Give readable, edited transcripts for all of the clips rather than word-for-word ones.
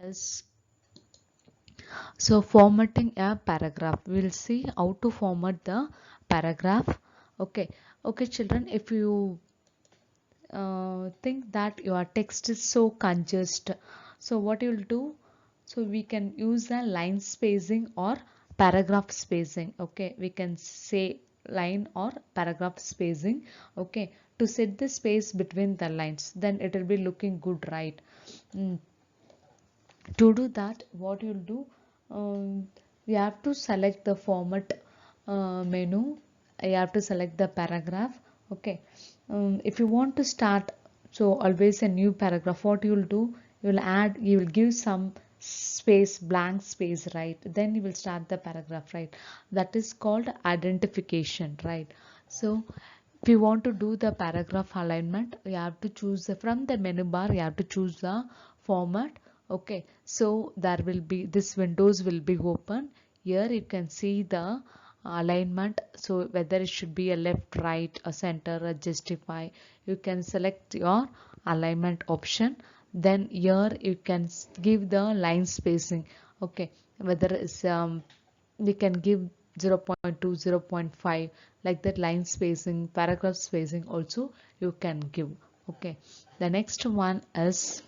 is formatting a paragraph. We'll see how to format the paragraph. Okay children, if you think that your text is so congested, so what you'll do, so we can use the line spacing or paragraph spacing. Okay, we can say line or paragraph spacing. Okay, to set the space between the lines, then it will be looking good, right? Mm. To do that, what you'll do, you have to select the format menu. You have to select the paragraph. Okay, if you want to start, so always a new paragraph, what you'll do, you will give some space, blank space, right? Then you will start the paragraph, right? That is called identification, right? So if you want to do the paragraph alignment, you have to choose from the menu bar, you have to choose the format. Okay, so there will be this windows will be open. Here you can see the alignment, so whether it should be a left, right, a center, a justify. You can select your alignment option. Then here you can give the line spacing. Okay, whether it's we can give 0.2, 0.5, like that. Line spacing, paragraph spacing also you can give. Okay, the next one is,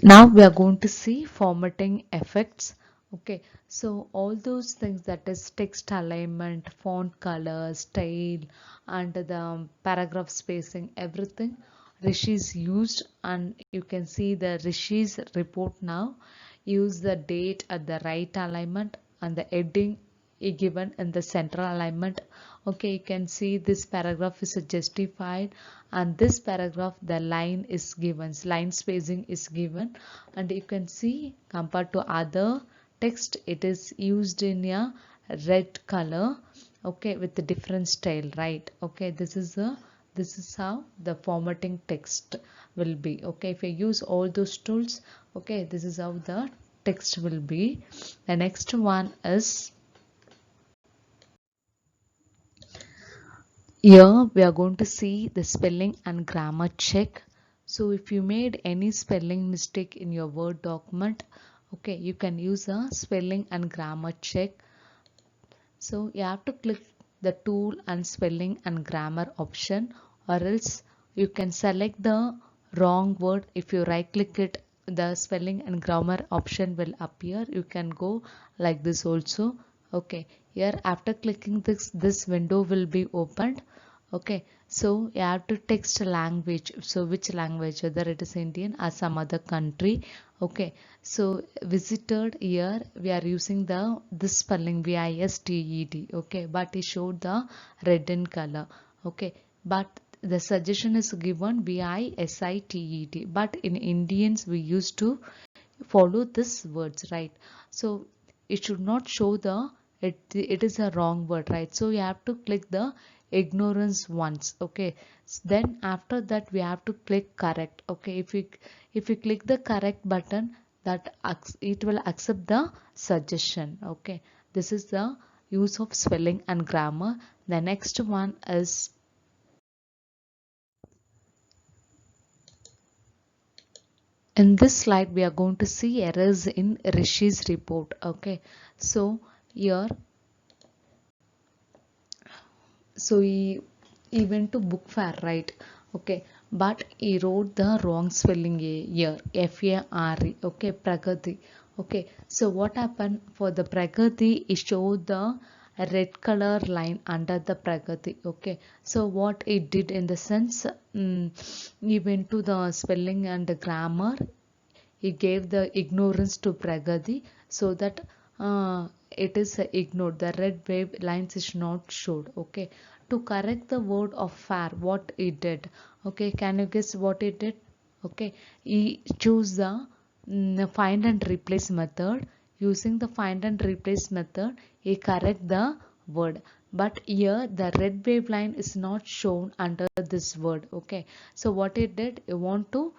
now we are going to see formatting effects. Okay, so all those things, that is text alignment, font color, style, and the paragraph spacing, everything Rishi's used. And you can see the Rishi's report now. Use the date at the right alignment and the heading given in the central alignment. Okay, you can see this paragraph is justified, and this paragraph the line is given, line spacing is given. And you can see compared to other text, it is used in a red color. Okay, with the different style, right? Okay, this is how the formatting text will be. Okay, if you use all those tools, okay, this is how the text will be. The next one is, here we are going to see the spelling and grammar check. So if you made any spelling mistake in your Word document, okay, you can use a spelling and grammar check. So you have to click the tool and spelling and grammar option, or else you can select the wrong word. If you right click it, the spelling and grammar option will appear. You can go like this also. Okay, here after clicking this window will be opened. Okay, so you have to text language. So which language, whether it is Indian or some other country. Okay, so visited, here we are using the this spelling VISTED. Okay, but it showed the red in color. Okay, but the suggestion is given VISITED, but in Indians we used to follow this words, right? So it should not show the, it is a wrong word, right? So you have to click the ignorance once. Okay, then after that we have to click correct. Okay, if you click the correct button, that it will accept the suggestion. Okay, this is the use of spelling and grammar. The next one is, in this slide we are going to see errors in Rishi's report. Okay, so here, so he went to book fair, right? Okay, but he wrote the wrong spelling here, FARE. Okay, Pragati. Okay, so what happened for the Pragati, he showed the red color line under the Pragati. Okay, so what it did in the sense, he went to the spelling and the grammar. He gave the ignorance to Pragati, so that it is ignored. The red wave lines is not showed. Okay, to correct the word of fair, what he did? Okay, can you guess what he did? Okay, he choose the find and replace method. Using the find and replace method, he correct the word. But here the red wave line is not shown under this word. Okay, so what he did, you want to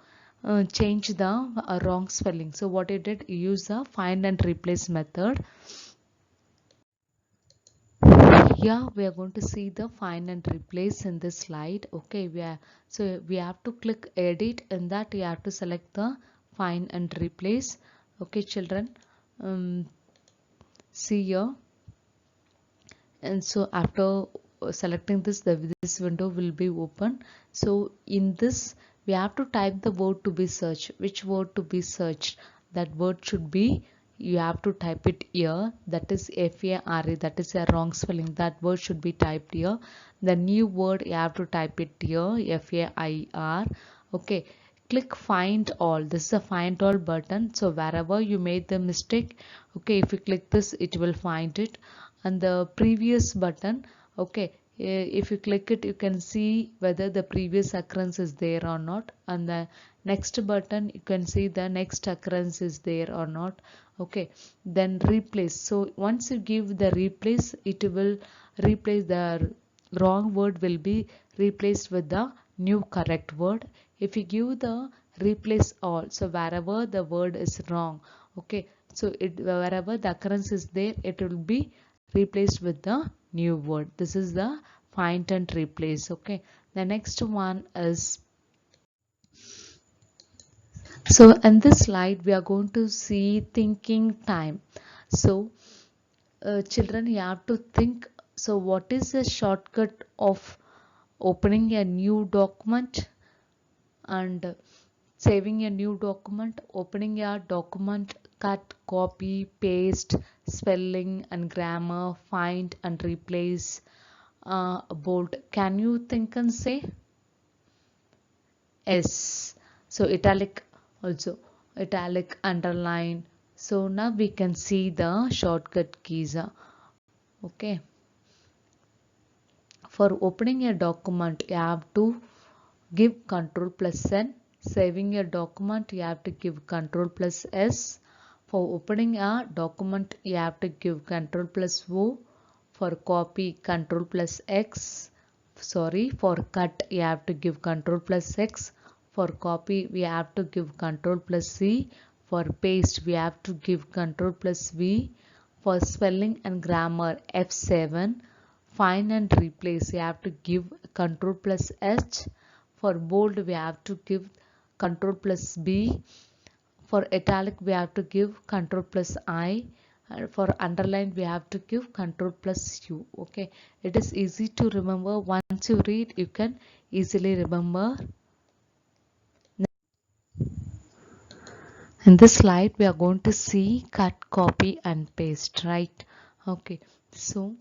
change the wrong spelling. So what he did, he used the find and replace method. here we are going to see the find and replace in this slide. Okay, we have to click edit. In that you have to select the find and replace. Okay children, see here, and so after selecting this, this window will be open. So in this we have to type the word to be searched. Which word to be searched? That word should be, you have to type it here, that is FARE, that is a wrong spelling. That word should be typed here. The new word you have to type it here, FAIR. Okay, click find all. This is a find all button. So wherever you made the mistake, okay, if you click this it will find it. And the previous button, okay, if you click it you can see whether the previous occurrence is there or not. And the next button you can see the next occurrence is there or not. Okay, then replace. So once you give the replace, it will replace the wrong word will be replaced with the new correct word. If you give the replace all, so wherever the word is wrong, okay, so it wherever the occurrence is there, it will be replaced with the new word. This is the find and replace. Okay, the next one is, so in this slide we are going to see thinking time. So children, you have to think. So what is the shortcut of opening a new document and saving a new document? Opening a document, cut, copy, paste, spelling and grammar, find and replace, bold. Can you think and say? S. So italic also, italic, underline. So now we can see the shortcut keys. Okay. For opening a document, you have to give Control plus N. Saving a document, you have to give Control plus S. For opening a document, you have to give Control plus O. For copy, Control plus X. Sorry, for cut, you have to give Control plus X. For copy, we have to give Control plus C. For paste, we have to give Control plus V. For spelling and grammar, F7. Find and replace, you have to give Control plus H. For bold we have to give Control plus B. For italic we have to give Control plus I. And for underline we have to give Control plus U. Okay, it is easy to remember. Once you read you can easily remember. In this slide we are going to see cut, copy and paste, right? Okay, so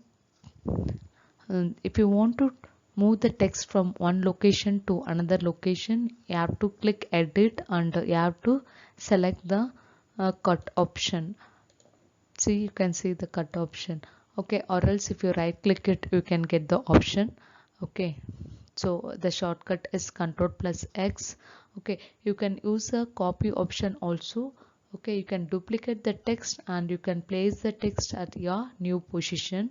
if you want to move the text from one location to another location, you have to click edit and you have to select the cut option. See, you can see the cut option. Okay, or else if you right click it you can get the option. Okay, so the shortcut is Control plus X. Okay, you can use a copy option also. Okay, you can duplicate the text and you can place the text at your new position.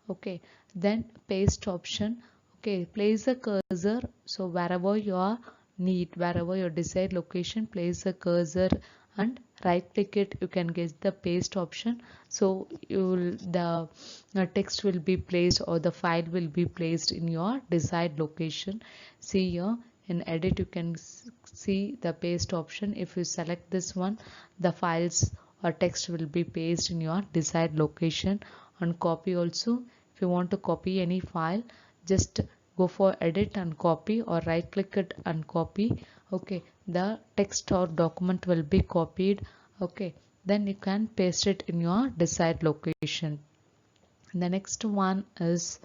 Okay, then paste option. Okay, place the cursor, so wherever you are need, wherever your desired location, place the cursor and right click it, you can get the paste option. So you will, the text will be placed or the file will be placed in your desired location. See here in edit you can see the paste option. If you select this one, the files or text will be pasted in your desired location. And copy also, if you want to copy any file, just go for edit and copy or right click it and copy. Okay, the text or document will be copied. Okay, then you can paste it in your desired location. The next one is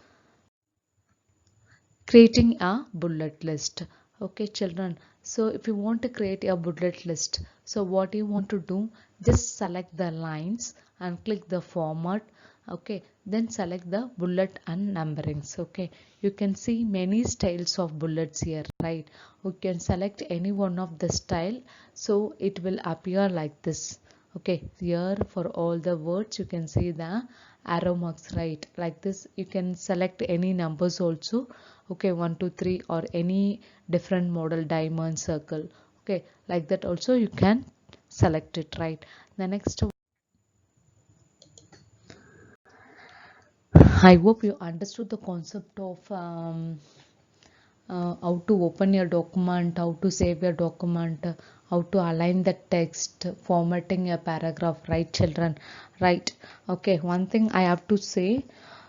creating a bullet list. Okay children, so if you want to create a bullet list, so what you want to do, just select the lines and click the format. Okay, then select the bullet and numberings. Okay, you can see many styles of bullets here, right? You can select any one of the style, so it will appear like this. Okay, here for all the words you can see the arrow marks, right? Like this you can select any numbers also. Okay, 1 2 3 or any different model, diamond, circle. Okay, like that also you can select it, right? The next I hope you understood the concept of how to open your document, how to save your document, how to align the text, formatting a paragraph, right, children? Right. Okay, one thing I have to say.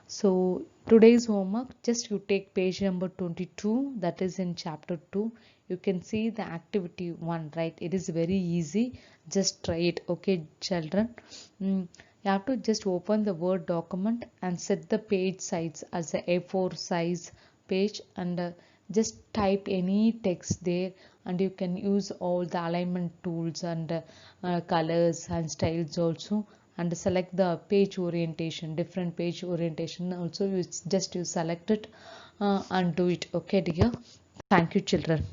So, today's homework, just you take page number 22, that is in chapter 2. You can see the activity 1, right? It is very easy. Just try it, okay, children? You have to just open the Word document and set the page size as a A4 size page, and just type any text there, and you can use all the alignment tools and colors and styles also, and select the page orientation, different page orientation also. You just you select it and do it, okay dear? Thank you, children.